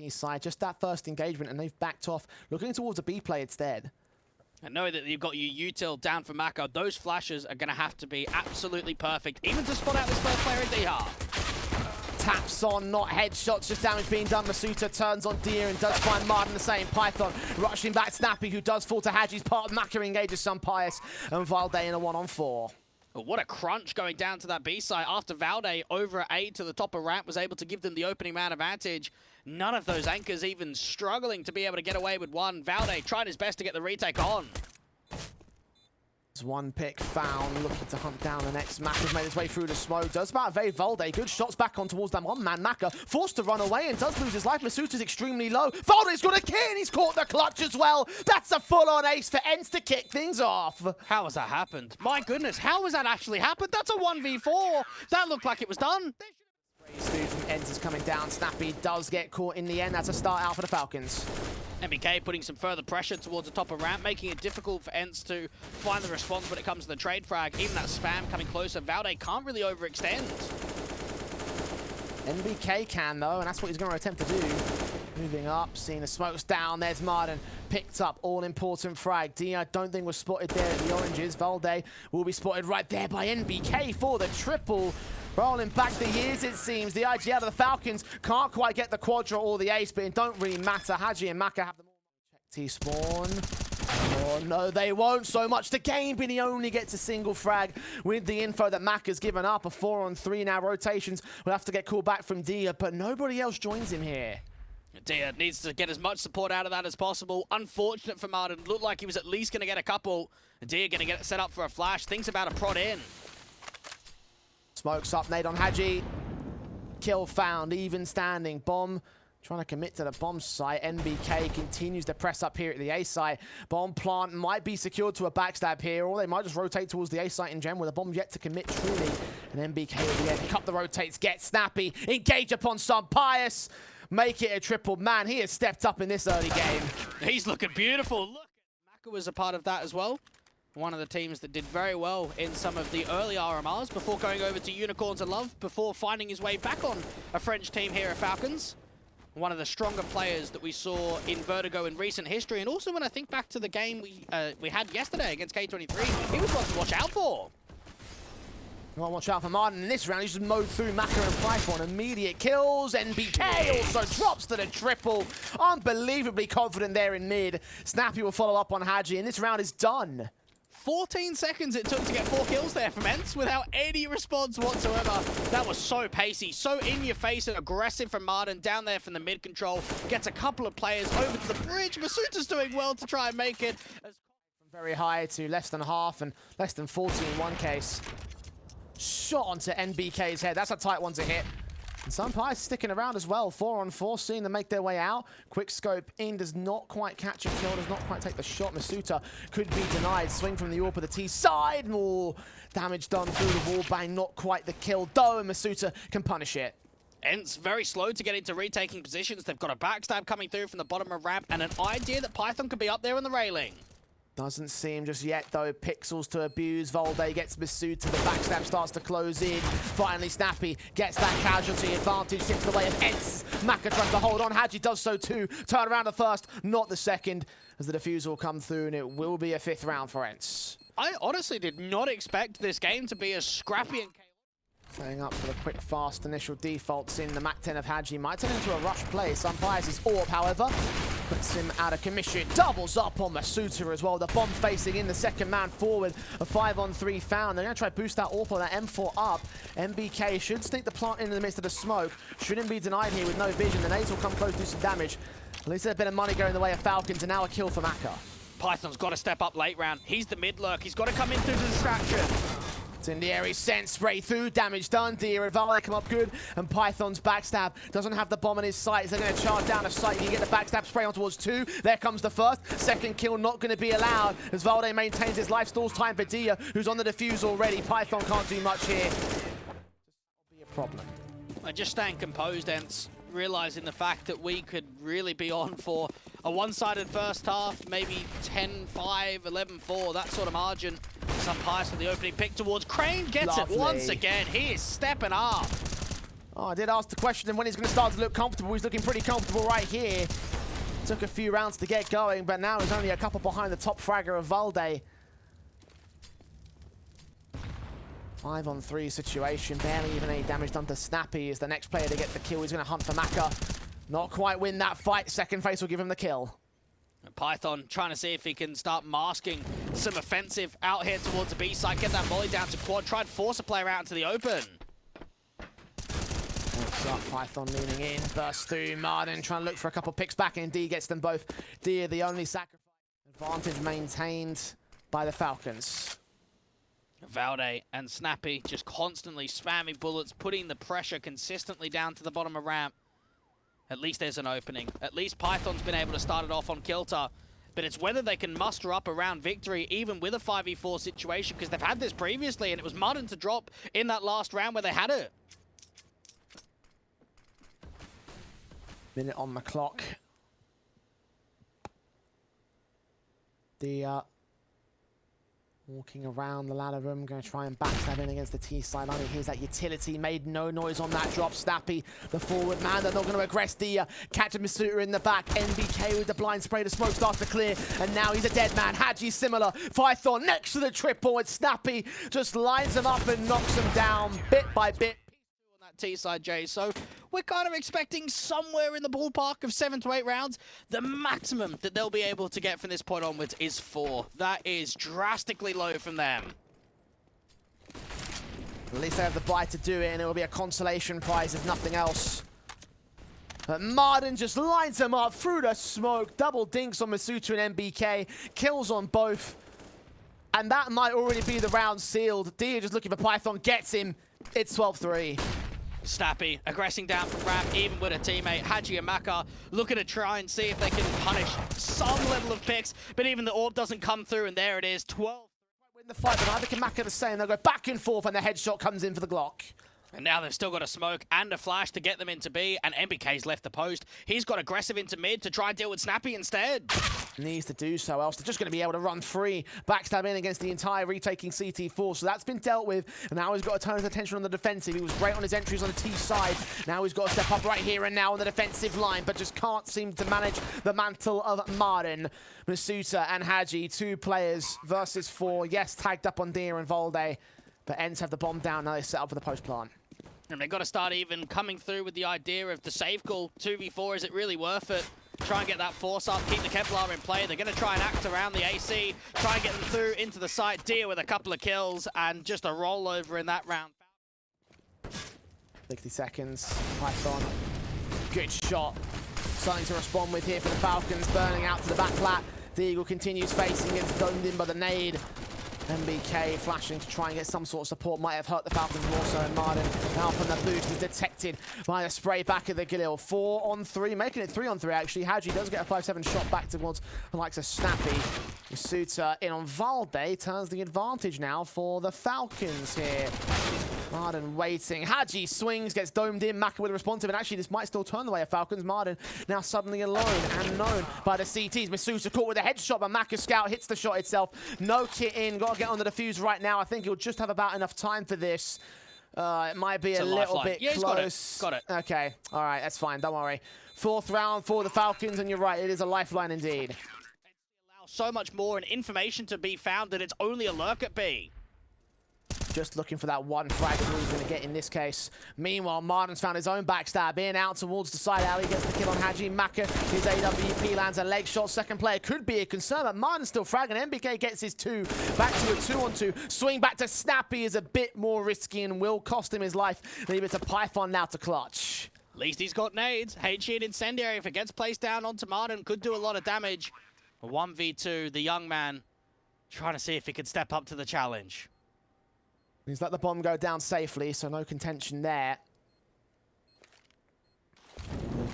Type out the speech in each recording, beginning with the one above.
side, just that first engagement, and they've backed off, looking towards a B play instead. And knowing that you've got your util down for Mako, those flashes are going to have to be absolutely perfect, even to spot out this first player in DR. Taps on, not headshots, just damage being done. Masuta turns on Deer and does find Martin the same. Python rushing back Snappy, who does fall to Haji's part. Maka engages some Pius, and Valde in a 1-on-4. Oh, what a crunch going down to that B side after Valde over at A to the top of ramp was able to give them the opening man advantage. None of those anchors even struggling to be able to get away with one. Valde tried his best to get the retake on. One pick found, looking to hunt down the next. Maka's made his way through the smoke. Does about evade Valde. Good shots back on towards that one man. Maka forced to run away and does lose his life. Masuta's extremely low. Valde's got a kill and he's caught the clutch as well. That's a full-on ace for ENCE to kick things off. How has that happened? My goodness, how has that actually happened? That's a 1v4. That looked like it was done. Speed from ENCE is coming down. Snappy does get caught in the end. That's a start out for the Falcons. MBK putting some further pressure towards the top of ramp, making it difficult for ENCE to find the response when it comes to the trade frag. Even that spam coming closer, Valde can't really overextend. MBK can though, and that's what he's going to attempt to do. Moving up, seeing the smokes down. There's Martin, picked up all-important frag. Dia, don't think was spotted there at the oranges. Valde will be spotted right there by MBK for the triple. Rolling back the years, it seems. The IG out of the Falcons can't quite get the quadra or the ace, but it don't really matter. Haji and Maka have the more. Check T-spawn. Oh, no, they won't so much to gain, but he only gets a single frag with the info that Maka's given up. A 4-on-3 now. Rotations will have to get called back from Dia, but nobody else joins him here. Dia needs to get as much support out of that as possible. Unfortunate for Martin. Looked like he was at least going to get a couple. Dia going to get it set up for a flash. Thinks about a prod in. Smokes up, nade on Haji. Kill found, even standing. Bomb trying to commit to the bomb site. NBK continues to press up here at the A site. Bomb plant might be secured to a backstab here, or they might just rotate towards the A site in general with a bomb yet to commit truly. And NBK will be able to cut the rotates, get Snappy, engage upon some Pius, make it a triple. Man, he has stepped up in this early game. He's looking beautiful. Look, Maka was a part of that as well. One of the teams that did very well in some of the early RMRs before going over to Unicorns and Love, before finding his way back on a French team here at Falcons. One of the stronger players that we saw in Vertigo in recent history. And also when I think back to the game we had yesterday against K23, he was one to watch out for. You want to watch out for Martin in this round. He's just mowed through Maka and Python. Immediate kills. NBK also drops to the triple. Unbelievably confident there in mid. Snappy will follow up on Haji, and this round is done. 14 seconds it took to get 4 kills there from ENCE without any response whatsoever. That was so pacey, so in your face and aggressive from Martin down there from the mid control. Gets a couple of players over to the bridge. Masuta's doing well to try and make it. From very high to less than half and less than 40 in one case. Shot onto NBK's head. That's a tight one to hit. And some Pies sticking around as well. 4-on-4, seeing them make their way out. Quick scope in, does not quite catch a kill, does not quite take the shot. Masuta could be denied. Swing from the AWP of the T side. More damage done through the wall bang. Not quite the kill though, and Masuta can punish it. ENCE very slow to get into retaking positions. They've got a backstab coming through from the bottom of ramp and an idea that Python could be up there on the railing. Doesn't seem just yet, though. Pixels to abuse. Valde gets Masuta. The backstab starts to close in. Finally, Snappy gets that casualty advantage. Tips the way of ENCE. Maka tries to hold on. Haji does so too. Turn around the first, not the second, as the defuse will come through, and it will be a 5th round for ENCE. I honestly did not expect this game to be as scrappy and Setting up for the quick, fast initial defaults in the Mac 10 of Haji. Might turn into a rush play. Some biases AWP, however, puts him out of commission. Doubles up on Masuta as well. The bomb facing in, the second man forward. A 5-on-3 found. They're going to try to boost that AWP on that M4 up. MBK should sneak the plant in the midst of the smoke. Shouldn't be denied here with no vision. The nades will come close, do some damage. At least there's a bit of money going the way of Falcons, and now a kill for Maka. Python's got to step up late round. He's the mid lurk. He's got to come in through the distraction. Incendiary sent spray through, damage done. Dia and Valde come up good, and Python's backstab doesn't have the bomb in his sights. They're going to charge down a site. You can get the backstab spray on towards 2. There comes the first. Second kill not going to be allowed as Valde maintains his life. Stalls time for Dia, who's on the defuse already. Python can't do much here. That'll be a problem. Just staying composed, ENCE, realizing the fact that we could really be on for a one-sided first half, maybe 10-5, 11-4, that sort of margin. Some pass for the opening pick towards Crane, gets Lovely. it once again. He is stepping up. Oh, I did ask the question when he's going to start to look comfortable. He's looking pretty comfortable right here. Took a few rounds to get going, but now he's only a couple behind the top fragger of Valde. 5-on-3 situation, barely even any damage done to Snappy. Is the next player to get the kill. He's going to hunt for Maka. Not quite win that fight. Second face will give him the kill. Python trying to see if he can start masking some offensive out here towards the B side. Get that molly down to quad. Try and force a player out into the open. Up, Python leaning in. Burst through. Martin trying to look for a couple picks back, and D gets them both. D are the only sacrifice. Advantage maintained by the Falcons. Valde and Snappy just constantly spamming bullets, putting the pressure consistently down to the bottom of ramp. At least there's an opening. At least Python's been able to start it off on Kilter. But it's whether they can muster up around victory, even with a 5v4 situation, because they've had this previously, and it was Martin to drop in that last round where they had it. Minute on the clock. The walking around the ladder room, going to try and backstab in against the T side. Only here's that utility, made no noise on that drop. Snappy, the forward man, they're not going to aggress the catch of Masuta in the back. NBK with the blind spray, the smoke starts to clear, and now he's a dead man. Haji similar, Python next to the triple, and Snappy just lines him up and knocks him down bit by bit. On that T side, Jay, so we're kind of expecting somewhere in the ballpark of 7 to 8 rounds. The maximum that they'll be able to get from this point onwards is 4. That is drastically low from them. At least they have the buy to do it, and it will be a consolation prize if nothing else. But Martin just lines him up through the smoke. Double dinks on Masuta and NBK. Kills on both. And that might already be the round sealed. D just looking for Python, gets him. It's 12-3. Snappy aggressing down from ramp, even with a teammate. Haji and Maka looking to try and see if they can punish some level of picks, but even the orb doesn't come through, and there it is, 12. Win the fight, but neither can Maka the same. They'll go back and forth, and the headshot comes in for the Glock. And now they've still got a smoke and a flash to get them into B, and NBK's left the post. He's got aggressive into mid to try and deal with Snappy instead. Needs to do so, else they're just going to be able to run free. Backstab in against the entire retaking CT4, so that's been dealt with. And now he's got to turn his attention on the defensive. He was great on his entries on the T side. Now he's got to step up right here and now on the defensive line, but just can't seem to manage the mantle of Martin. Masuta and Haji, 2 players versus 4. Yes, tagged up on Dia and Valde, but ENCE have the bomb down. Now they set up for the post plant. And they've got to start even coming through with the idea of the save call. 2v4, is it really worth it? Try and get that force up, keep the Kevlar in play. They're going to try and act around the AC, try and get them through into the site. Dia with a couple of kills and just a rollover in that round. 60 seconds, Python, good shot. Something to respond with here for the Falcons, burning out to the back plat. The Eagle continues facing, gets domed in by the nade. NBK flashing to try and get some sort of support. Might have hurt the Falcons more so. And Martin now from the boost is detected by the spray back at the Galil. 4-on-3, making it 3-on-3 actually. Haji does get a 5-7 shot back towards the likes of Snappy. Masuta in on Valde turns the advantage now for the Falcons here. Martin waiting. Haji swings, gets domed in. Maka with a responsive, and actually this might still turn the way of Falcons. Martin now suddenly alone and known by the CTs. Masuta caught with a headshot, but Maka Scout hits the shot itself. No kit in. Got to get on the defuse right now. I think he'll just have about enough time for this. It might be a little bit close. Got it. Okay. All right. That's fine. Don't worry. 4th round for the Falcons, and you're right. It is a lifeline indeed. Allow so much more and information to be found that it's only a lurk at B. Just looking for that one frag that he's going to get in this case. Meanwhile, Martin's found his own backstab in, out towards the side alley, gets the kill on Haji. Maka, his AWP lands a leg shot. Second player could be a concern, but Martin's still fragging. NBK gets his 2, back to a 2-on-2. Swing back to Snappy is a bit more risky and will cost him his life. Leave it to Python now to clutch. At least he's got nades. HE and Incendiary, if it gets placed down onto Martin, could do a lot of damage. 1v2, the young man trying to see if he could step up to the challenge. He's let the bomb go down safely, so no contention there.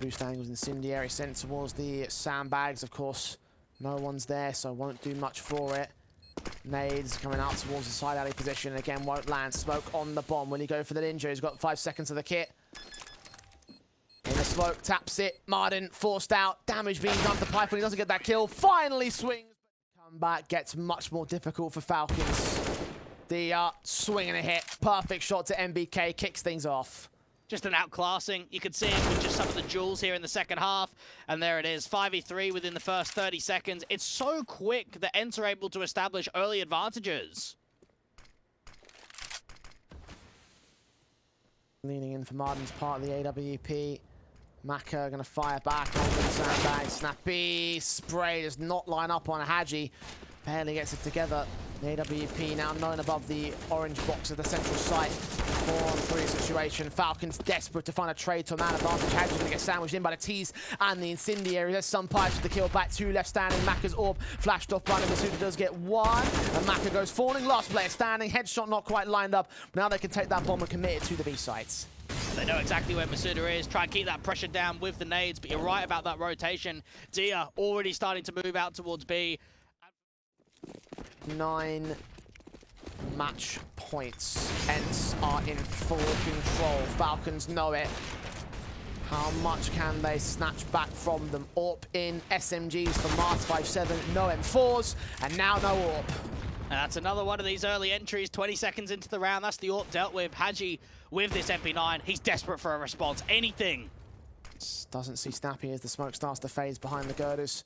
Boost angles, Incendiary sent towards the sandbags. Of course, no one's there, so won't do much for it. Nades coming out towards the side alley position. Again, won't land. Smoke on the bomb. Will he go for the ninja? He's got 5 seconds of the kit. In the smoke, taps it. Martin forced out. Damage being done to Python. He doesn't get that kill. Finally swings. Comeback gets much more difficult for Falcons. The swing and a hit. Perfect shot to NBK. Kicks things off. just an outclassing. You could see it with just some of the duels here in the second half. And there it is, 5v3 within the first 30 seconds. It's so quick that ENCE are able to establish early advantages. Leaning in for Martin's part of the AWP. Maka going to fire back on the sandbag. Snappy spray does not line up on Haji. Barely gets it together. The AWP now known above the orange box of the central site. 4-on-3 situation. Falcons desperate to find a trade to a man advantage. Haji's going to get sandwiched in by the Tease and the Incendiary. There's some pipes with the kill back. 2 left standing. Maka's orb flashed off by the Masuda does get 1. And Maka goes falling. Last player standing. Headshot not quite lined up. Now they can take that bomb and commit it to the B sites. They know exactly where Masuda is. Try and keep that pressure down with the nades. But you're right about that rotation. Dia already starting to move out towards B. 9 match points. ENCE are in full control. Falcons know it. How much can they snatch back from them? AWP in, SMGs for Mars 5-7, no M4s, and now no AWP. And that's another one of these early entries, 20 seconds into the round. That's the AWP dealt with. Haji with this MP9. He's desperate for a response. Anything. Doesn't see Snappy as the smoke starts to phase behind the girders.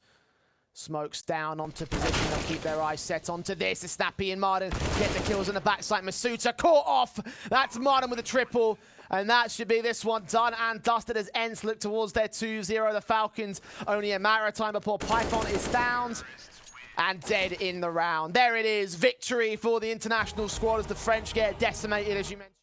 Smokes down onto position. They'll keep their eyes set onto this. It's Snappy and Martin get the kills on the backside. Masuda caught off. That's Martin with a triple. And that should be this one done and dusted as ENCE look towards their 2-0. The Falcons only a matter of time before Python is downed and dead in the round. There it is. Victory for the international squad as the French get decimated, as you mentioned.